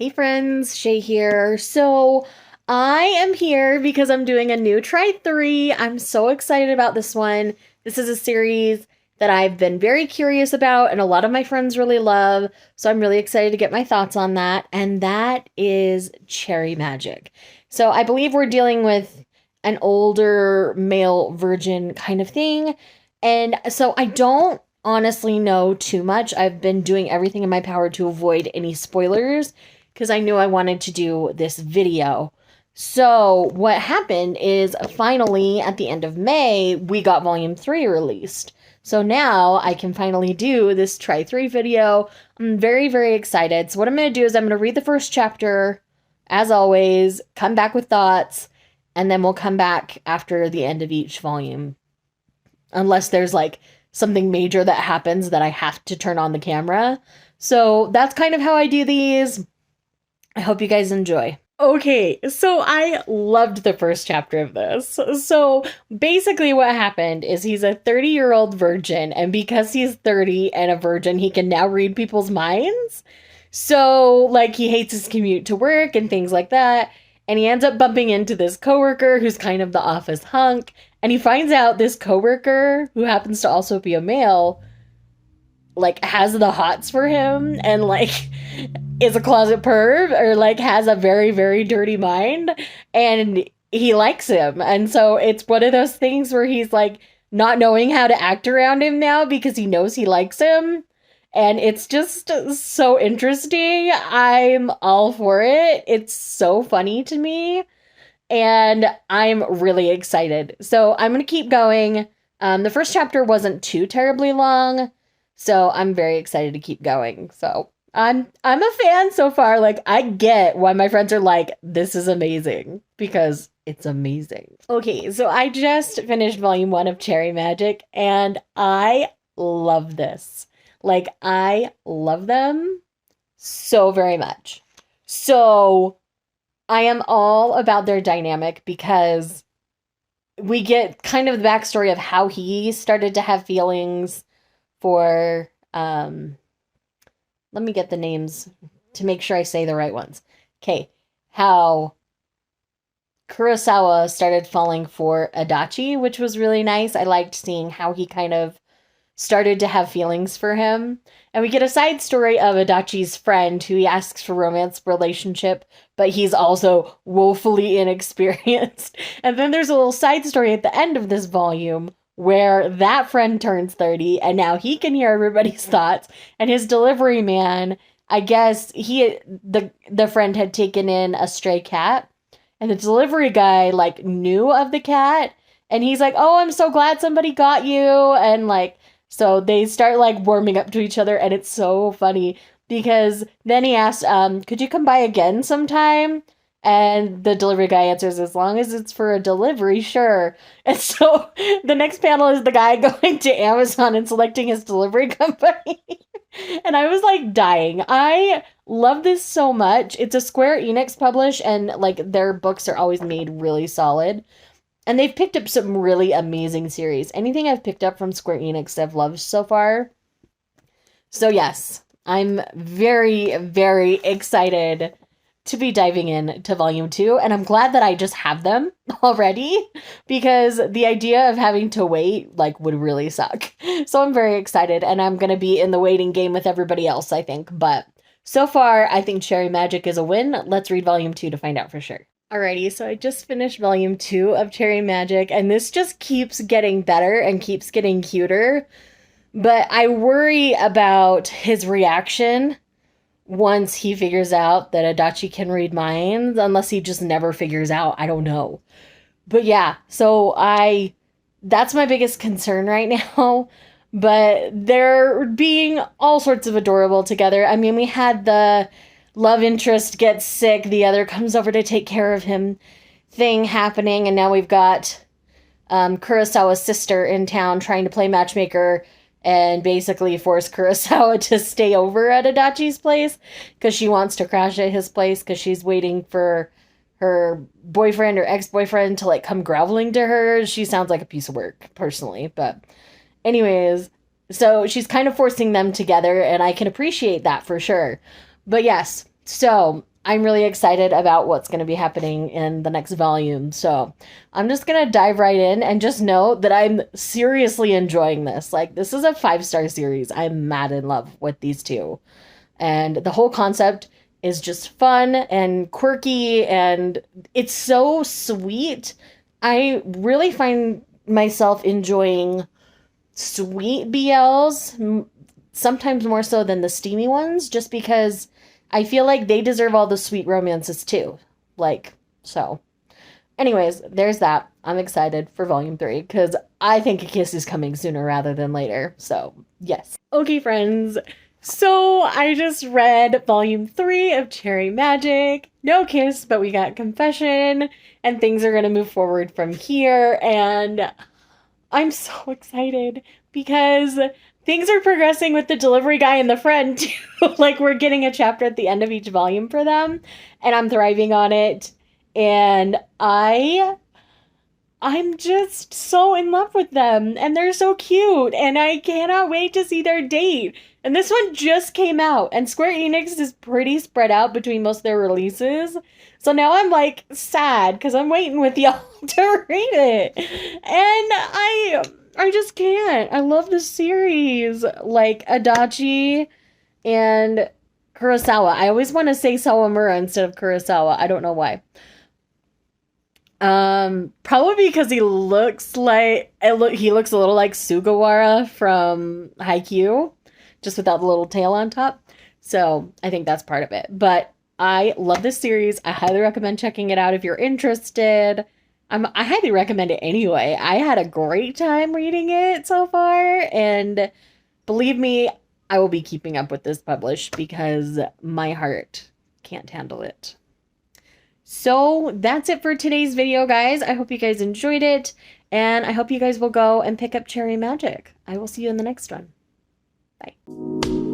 Hey friends, Shay here. So I am here because I'm doing a new Try 3. I'm so excited about this one. This is a series that I've been very curious about and a lot of my friends really love. So I'm really excited to get my thoughts on that. And that is Cherry Magic. So I believe we're dealing with an older male virgin kind of thing. And so I don't honestly know too much. I've been doing everything in my power to avoid any spoilers because I knew I wanted to do this video. So what happened is finally at the end of May, we got volume 3 released. So now I can finally do this Try 3 video. I'm very, very excited. So what I'm going to do is I'm going to read the first chapter, as always, come back with thoughts, and then we'll come back after the end of each volume. Unless there's like something major that happens that I have to turn on the camera. So that's kind of how I do these. I hope you guys enjoy. Okay, so I loved the first chapter of this. So basically what happened is he's a 30-year-old virgin, and because he's 30 and a virgin, he can now read people's minds. So, like, he hates his commute to work and things like that, and he ends up bumping into this coworker who's kind of the office hunk, and he finds out this coworker, who happens to also be a male, like, has the hots for him, and, like, is a closet perv, or, like, has a very, very dirty mind, and he likes him. And so it's one of those things where he's, like, not knowing how to act around him now because he knows he likes him. And it's just so interesting. I'm all for it. It's so funny to me. And I'm really excited. So I'm going to keep going. The first chapter wasn't too terribly long. So I'm very excited to keep going. So I'm a fan so far. Like, I get why my friends are like, this is amazing. Because it's amazing. Okay, so I just finished volume 1 of Cherry Magic. And I love this. Like, I love them so very much. So, I am all about their dynamic because we get kind of the backstory of how he started to have feelings for, let me get the names to make sure I say the right ones. Okay, how Kurosawa started falling for Adachi, which was really nice. I liked seeing how he kind of started to have feelings for him. And we get a side story of Adachi's friend who he asks for romance relationship, but he's also woefully inexperienced. And then there's a little side story at the end of this volume where that friend turns 30 and now he can hear everybody's thoughts. And his delivery man, I guess the friend had taken in a stray cat, and the delivery guy like knew of the cat, and he's like, "Oh, I'm so glad somebody got you." And like, so they start like warming up to each other, and it's so funny because then he asks, could you come by again sometime? And the delivery guy answers, as long as it's for a delivery, sure. And so the next panel is the guy going to Amazon and selecting his delivery company. And I was like dying. I love this so much. It's a Square Enix publish, and like their books are always made really solid. And they've picked up some really amazing series. Anything I've picked up from Square Enix I've loved so far. So yes, I'm very, very excited to be diving in to volume 2. And I'm glad that I just have them already, because the idea of having to wait like would really suck. So I'm very excited, and I'm going to be in the waiting game with everybody else, I think. But so far, I think Cherry Magic is a win. Let's read volume 2 to find out for sure. Alrighty, so I just finished volume 2 of Cherry Magic, and this just keeps getting better and keeps getting cuter. But I worry about his reaction once he figures out that Adachi can read minds, unless he just never figures out. I don't know. But yeah, so that's my biggest concern right now. But they're being all sorts of adorable together. I mean, we had the love interest gets sick, the other comes over to take care of him thing happening, and now we've got Kurosawa's sister in town trying to play matchmaker and basically force Kurosawa to stay over at Adachi's place because she wants to crash at his place because she's waiting for her boyfriend or ex-boyfriend to like come groveling to her. She sounds like a piece of work, personally, but anyways, so she's kind of forcing them together, and I can appreciate that for sure. But yes, so I'm really excited about what's going to be happening in the next volume. So I'm just going to dive right in and just know that I'm seriously enjoying this. Like, this is a 5-star series. I'm mad in love with these two. And the whole concept is just fun and quirky, and it's so sweet. I really find myself enjoying sweet BLs, sometimes more so than the steamy ones, just because I feel like they deserve all the sweet romances too. Like, so. Anyways, there's that. I'm excited for volume 3 because I think a kiss is coming sooner rather than later. So, yes. Okay, friends. So, I just read volume 3 of Cherry Magic. No kiss, but we got confession, and things are going to move forward from here. And I'm so excited because things are progressing with the delivery guy and the friend too. Like, we're getting a chapter at the end of each volume for them, and I'm thriving on it. And I'm just so in love with them, and they're so cute, and I cannot wait to see their date. And this one just came out, and Square Enix is pretty spread out between most of their releases. So now I'm like sad because I'm waiting with y'all to read it. And I just can't. I love this series. Like Adachi and Kurosawa. I always want to say Sawamura instead of Kurosawa. I don't know why. Probably because he looks a little like Sugawara from Haikyuu, just without the little tail on top. So I think that's part of it. But I love this series. I highly recommend checking it out if you're interested. I highly recommend it anyway. I had a great time reading it so far, and believe me, I will be keeping up with this published because my heart can't handle it. So that's it for today's video, guys. I hope you guys enjoyed it, and I hope you guys will go and pick up Cherry Magic. I will see you in the next one. Bye.